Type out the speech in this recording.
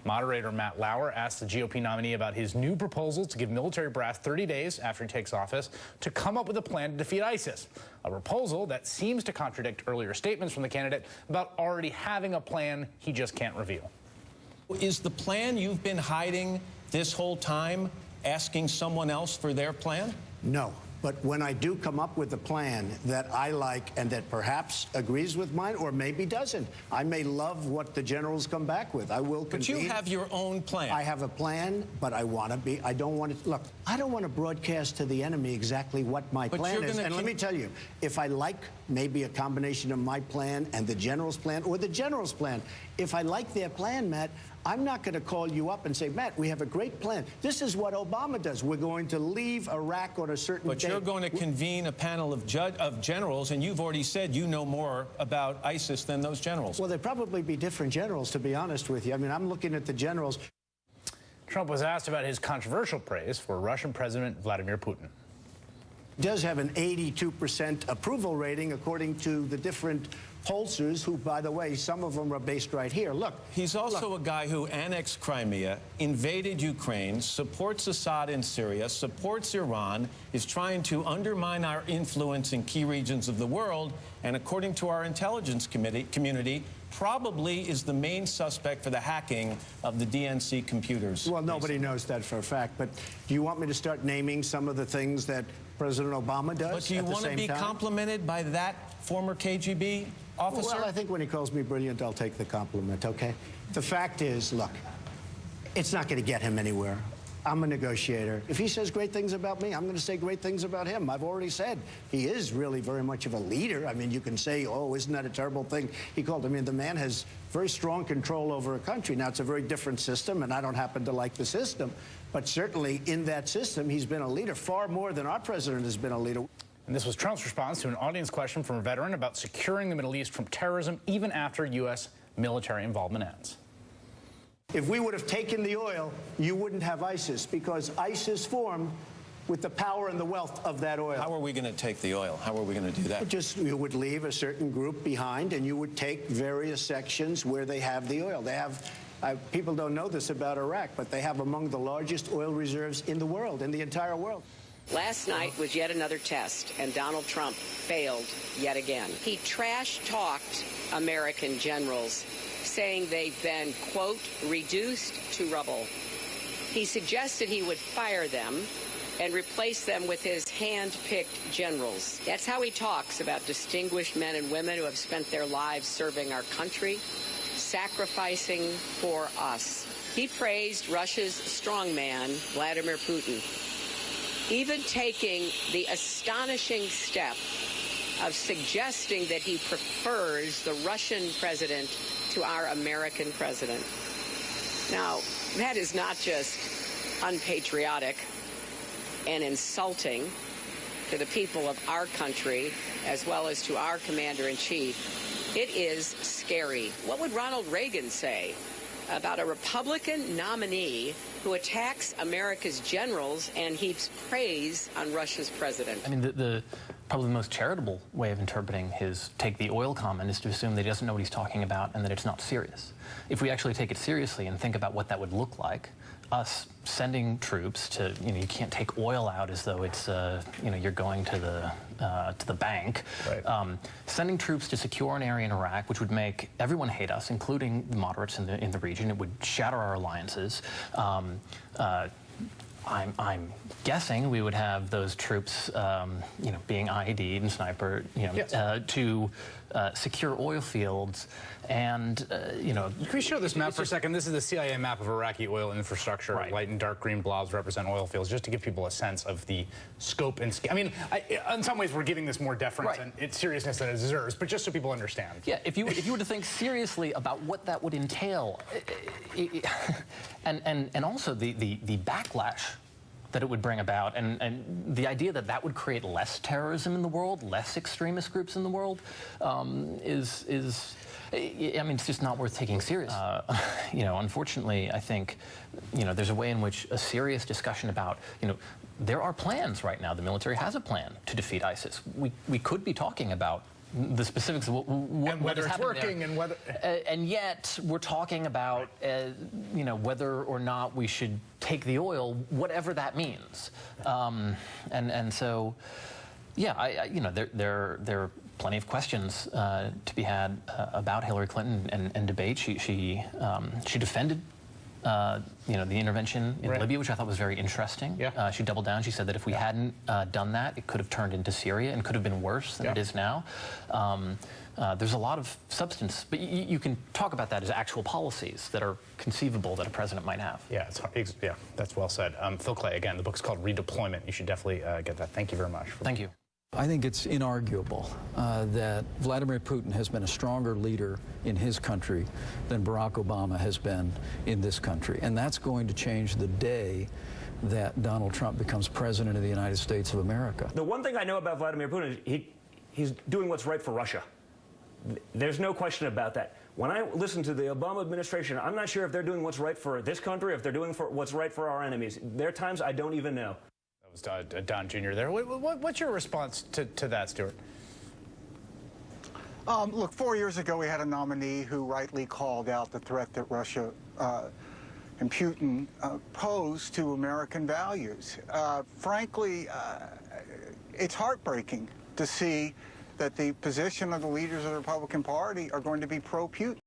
Moderator Matt Lauer asked the GOP nominee about his new proposal to give military brass 30 days after he takes office to come up with a plan to defeat ISIS, a proposal that seems to contradict earlier statements from the candidate about already having a plan he just can't reveal. Is the plan you've been hiding this whole time asking someone else for their plan? No. But when I do come up with a plan that I like and that perhaps agrees with mine or maybe doesn't, I may love what the generals come back with. I will convene. But you have your own plan. I have a plan, but I don't want to, look, I don't want to broadcast to the enemy exactly what my plan is. And let me tell you, if I like maybe a combination of my plan and the general's plan or the general's plan, if I like their plan, Matt, I'm not going to call you up and say, Matt, we have a great plan. This is what Obama does. We're going to leave Iraq on a certain date. But you're going to convene a panel of generals, and you've already said you know more about ISIS than those generals. Well, there'd probably be different generals, to be honest with you. I mean, I'm looking at the generals. Trump was asked about his controversial praise for Russian President Vladimir Putin. Does have an 82% approval rating, according to the different pollsters, who, by the way, some of them are based right here. Look. He's also a guy who annexed Crimea, invaded Ukraine, supports Assad in Syria, supports Iran, is trying to undermine our influence in key regions of the world, and according to our intelligence community, probably is the main suspect for the hacking of the DNC computers. Well, nobody knows that for a fact, but do you want me to start naming some of the things that President Obama does? But do you want to be complimented by that former KGB officer? Well, I think when he calls me brilliant, I'll take the compliment, okay? The fact is, look, it's not going to get him anywhere. I'm a negotiator. If he says great things about me, I'm going to say great things about him. I've already said he is really very much of a leader. I mean, you can say, oh, isn't that a terrible thing? He called, I mean, the man has very strong control over a country. Now, it's a very different system, and I don't happen to like the system. But certainly in that system, he's been a leader far more than our president has been a leader. And this was Trump's response to an audience question from a veteran about securing the Middle East from terrorism even after U.S. military involvement ends. If we would have taken the oil, you wouldn't have ISIS, because ISIS formed with the power and the wealth of that oil. How are we going to take the oil? How are we going to do that? Just, you would leave a certain group behind, and you would take various sections where they have the oil. They have, people don't know this about Iraq, but they have among the largest oil reserves in the world, in the entire world. Last night was yet another test, and Donald Trump failed yet again. He trash-talked American generals, saying they've been, quote, reduced to rubble. He suggested he would fire them and replace them with his hand-picked generals. That's how he talks about distinguished men and women who have spent their lives serving our country, sacrificing for us. He praised Russia's strongman, Vladimir Putin, even taking the astonishing step of suggesting that he prefers the Russian president to our American president. Now, that is not just unpatriotic and insulting to the people of our country, as well as to our commander-in-chief. It is scary. What would Ronald Reagan say about a Republican nominee who attacks America's generals and heaps praise on Russia's president? I mean, probably the most charitable way of interpreting his take the oil comment is to assume that he doesn't know what he's talking about and that it's not serious. If we actually take it seriously and think about what that would look like, us sending troops to, you can't take oil out as though it's, you're going to the bank. Right. Sending troops to secure an area in Iraq, which would make everyone hate us, including the moderates in the region. It would shatter our alliances. I'm guessing we would have those troops, being IED'd and sniper, yes. To secure oil fields, and Can we show this map for a second? This is the CIA map of Iraqi oil infrastructure. Right. Light and dark green blobs represent oil fields, just to give people a sense of the scope and scale. I mean, in some ways, we're giving this more deference and its seriousness than it deserves, but just so people understand. Yeah, if you were to think seriously about what that would entail, and also the backlash that it would bring about, and the idea that that would create less terrorism in the world, less extremist groups in the world, I mean, it's just not worth taking serious. Unfortunately, I think, there's a way in which a serious discussion about, there are plans right now. The military has a plan to defeat ISIS. We could be talking about the specifics of and whether it's working there. and whether. And yet we're talking about whether or not we should take the oil, whatever that means. And so, yeah, there are plenty of questions to be had about Hillary Clinton and debate. She defended the intervention in Libya, which I thought was very interesting. Yeah. She doubled down. She said that if we hadn't done that, it could have turned into Syria and could have been worse than it is now. There's a lot of substance, but you can talk about that as actual policies that are conceivable that a president might have. Yeah, that's well said. Phil Clay, again, the book's called Redeployment. You should definitely get that. Thank you very much. Thank you. I think it's inarguable that Vladimir Putin has been a stronger leader in his country than Barack Obama has been in this country. And that's going to change the day that Donald Trump becomes president of the United States of America. The one thing I know about Vladimir Putin is he's doing what's right for Russia. There's no question about that. When I listen to the Obama administration, I'm not sure if they're doing what's right for this country, if they're doing what's right for our enemies. There are times I don't even know. That was Don Jr. there. What's your response to that, Stuart? Look, 4 years ago, we had a nominee who rightly called out the threat that Russia and Putin pose to American values. Frankly, it's heartbreaking to see that the position of the leaders of the Republican Party are going to be pro-Putin.